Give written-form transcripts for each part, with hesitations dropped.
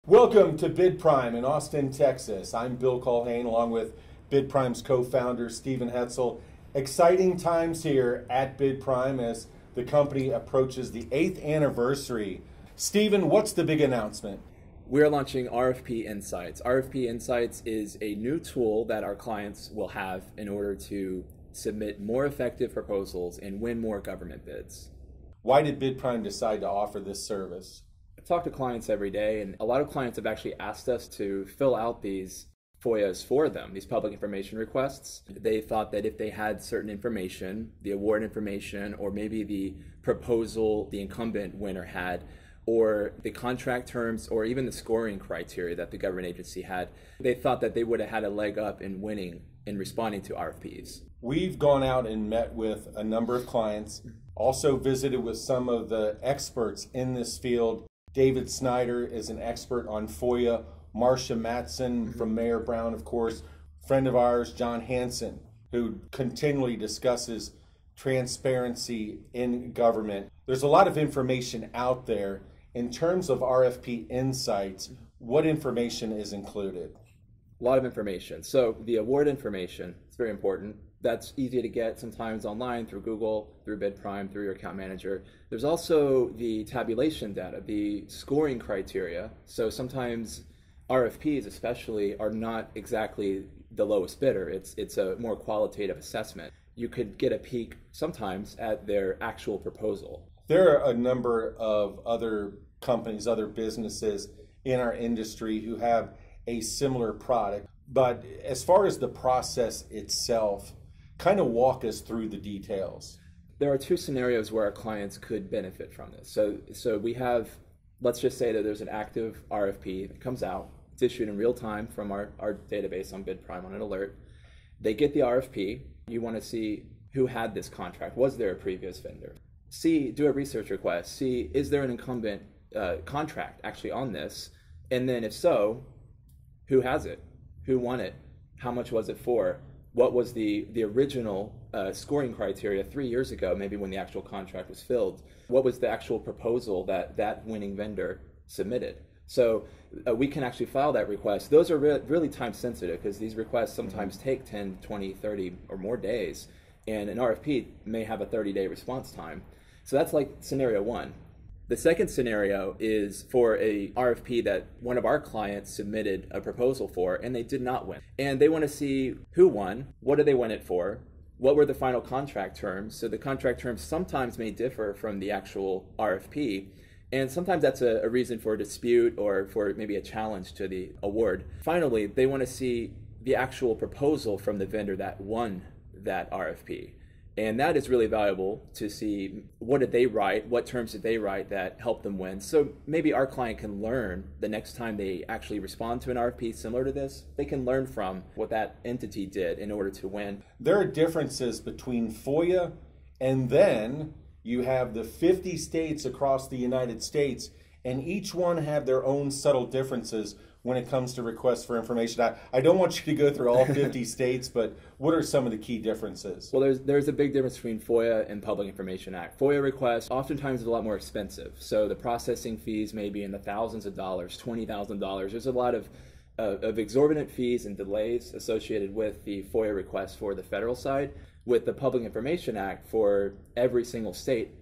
Welcome to BidPrime in Austin, Texas. I'm Bill Culhane along with BidPrime's co-founder Stephen Hetzel. Exciting times here at BidPrime as the company approaches the 8th anniversary. Stephen, what's the big announcement? We're launching RFP Insights. RFP Insights is a new tool that our clients will have in order to submit more effective proposals and win more government bids. Why did BidPrime decide to offer this service? I talk to clients every day, and a lot of clients have actually asked us to fill out these FOIAs for them, these public information requests. They thought that if they had certain information, the award information, or maybe the proposal the incumbent winner had, or the contract terms, or even the scoring criteria that the government agency had, they thought that they would have had a leg up in winning in responding to RFPs. We've gone out and met with a number of clients, also visited with some of the experts in this field. David Snyder is an expert on FOIA. Marcia Matson from Mayor Brown, of course. Friend of ours, John Hansen, who continually discusses transparency in government. There's a lot of information out there. In terms of RFP Insights, what information is included? A lot of information. So the award information is very important. That's easy to get sometimes online through Google, through BidPrime, through your account manager. There's also the tabulation data, the scoring criteria. So sometimes RFPs especially are not exactly the lowest bidder. It's a more qualitative assessment. You could get a peek sometimes at their actual proposal. There are a number of other companies, other businesses in our industry who have a similar product. But as far as the process itself, kind of walk us through the details. There are two scenarios where our clients could benefit from this. So we have, let's just say that there's an active RFP that comes out. It's issued in real time from our database on BidPrime on an alert. They get the RFP. You want to see who had this contract. Was there a previous vendor? Do a research request. See, is there an incumbent contract actually on this? And then if so, who has it? Who won it? How much was it for? What was the original scoring criteria 3 years ago, maybe when the actual contract was filled? What was the actual proposal that winning vendor submitted? So we can actually file that request. Those are really time sensitive because these requests sometimes take 10, 20, 30 or more days, and an RFP may have a 30-day response time. So that's like scenario one. The second scenario is for a RFP that one of our clients submitted a proposal for and they did not win. And they want to see who won, what did they win it for, what were the final contract terms. So the contract terms sometimes may differ from the actual RFP. And sometimes that's a reason for a dispute or for maybe a challenge to the award. Finally, they want to see the actual proposal from the vendor that won that RFP. And that is really valuable to see what did they write, what terms did they write that helped them win. So maybe our client can learn the next time they actually respond to an RFP similar to this, they can learn from what that entity did in order to win. There are differences between FOIA and then you have the 50 states across the United States, and each one have their own subtle differences when it comes to requests for information. I don't want you to go through all 50 states, but what are some of the key differences? Well, there's a big difference between FOIA and Public Information Act. FOIA requests oftentimes are a lot more expensive. So the processing fees may be in the thousands of dollars, $20,000. There's a lot of exorbitant fees and delays associated with the FOIA request for the federal side. With the Public Information Act, for every single state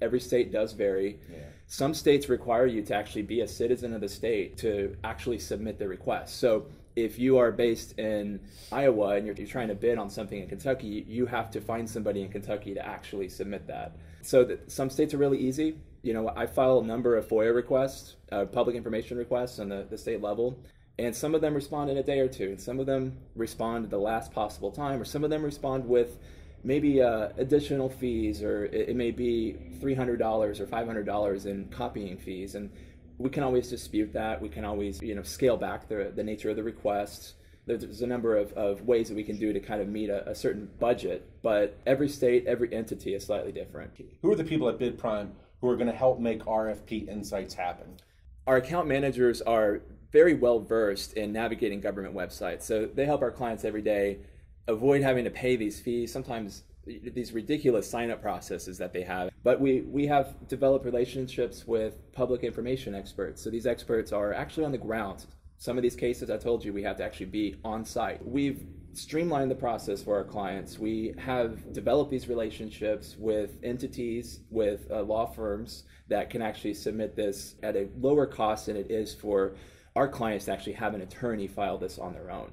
does vary. Yeah. Some states require you to actually be a citizen of the state to actually submit the request. So if you are based in Iowa and you're trying to bid on something in Kentucky, you have to find somebody in Kentucky to actually submit that. So some states are really easy. You know, I file a number of FOIA requests, public information requests on the state level, and some of them respond in a day or two, and some of them respond at the last possible time, or some of them respond with maybe additional fees, or it may be $300 or $500 in copying fees, and we can always dispute that. We can always, scale back the nature of the requests. There's a number of ways that we can do to kind of meet a certain budget, but every state, every entity is slightly different. Who are the people at BidPrime who are going to help make RFP Insights happen? Our account managers are very well versed in navigating government websites, so they help our clients every day avoid having to pay these fees. Sometimes these ridiculous sign-up processes that they have. But we have developed relationships with public information experts. So these experts are actually on the ground. Some of these cases, I told you, we have to actually be on site. We've streamlined the process for our clients. We have developed these relationships with entities, with law firms that can actually submit this at a lower cost than it is for our clients to actually have an attorney file this on their own.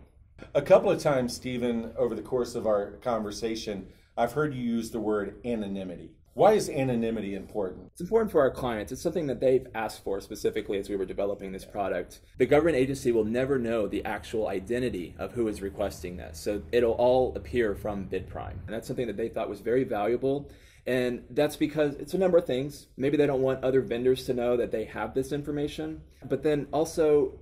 A couple of times, Stephen, over the course of our conversation, I've heard you use the word anonymity. Why is anonymity important? It's important for our clients. It's something that they've asked for specifically as we were developing this product. The government agency will never know the actual identity of who is requesting this. So it'll all appear from BidPrime. And that's something that they thought was very valuable. And that's because it's a number of things. Maybe they don't want other vendors to know that they have this information. But then also,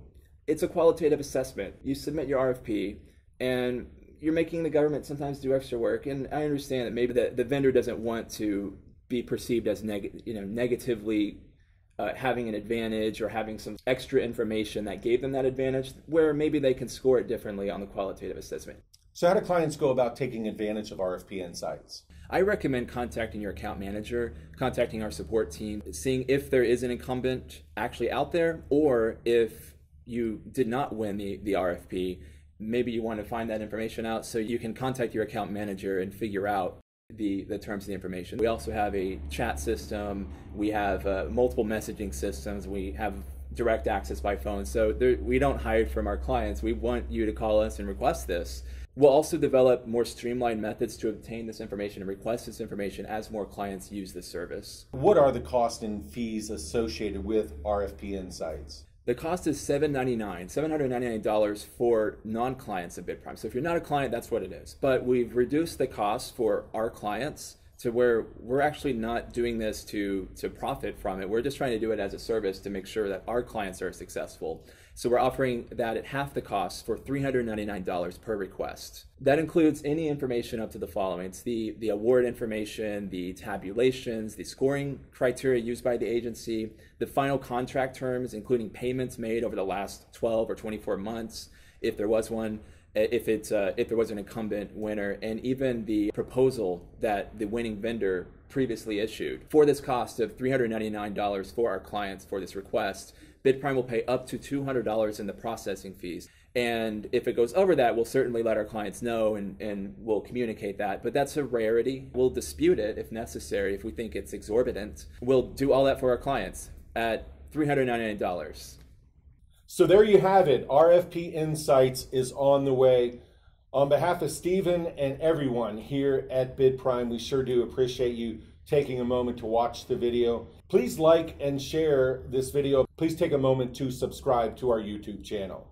it's a qualitative assessment. You submit your RFP and you're making the government sometimes do extra work, and I understand that maybe the vendor doesn't want to be perceived as negatively having an advantage or having some extra information that gave them that advantage, where maybe they can score it differently on the qualitative assessment. So how do clients go about taking advantage of RFP Insights? I recommend contacting your account manager, contacting our support team, seeing if there is an incumbent actually out there, or if you did not win the RFP, maybe you want to find that information out so you can contact your account manager and figure out the terms of the information. We also have a chat system. We have multiple messaging systems. We have direct access by phone. So we don't hide from our clients. We want you to call us and request this. We'll also develop more streamlined methods to obtain this information and request this information as more clients use this service. What are the costs and fees associated with RFP Insights? The cost is $799 for non-clients of BidPrime. So if you're not a client, that's what it is. But we've reduced the cost for our clients to where we're actually not doing this to profit from it. We're just trying to do it as a service to make sure that our clients are successful. So we're offering that at half the cost for $399 per request. That includes any information up to the following. It's the award information, the tabulations, the scoring criteria used by the agency, the final contract terms, including payments made over the last 12 or 24 months, if there was one, if there was an incumbent winner, and even the proposal that the winning vendor previously issued. For this cost of $399 for our clients for this request, BidPrime will pay up to $200 in the processing fees. And if it goes over that, we'll certainly let our clients know and we'll communicate that. But that's a rarity. We'll dispute it if necessary, if we think it's exorbitant. We'll do all that for our clients at $399. So there you have it. RFP Insights is on the way. On behalf of Stephen and everyone here at BidPrime, we sure do appreciate you taking a moment to watch the video. Please like and share this video. Please take a moment to subscribe to our YouTube channel.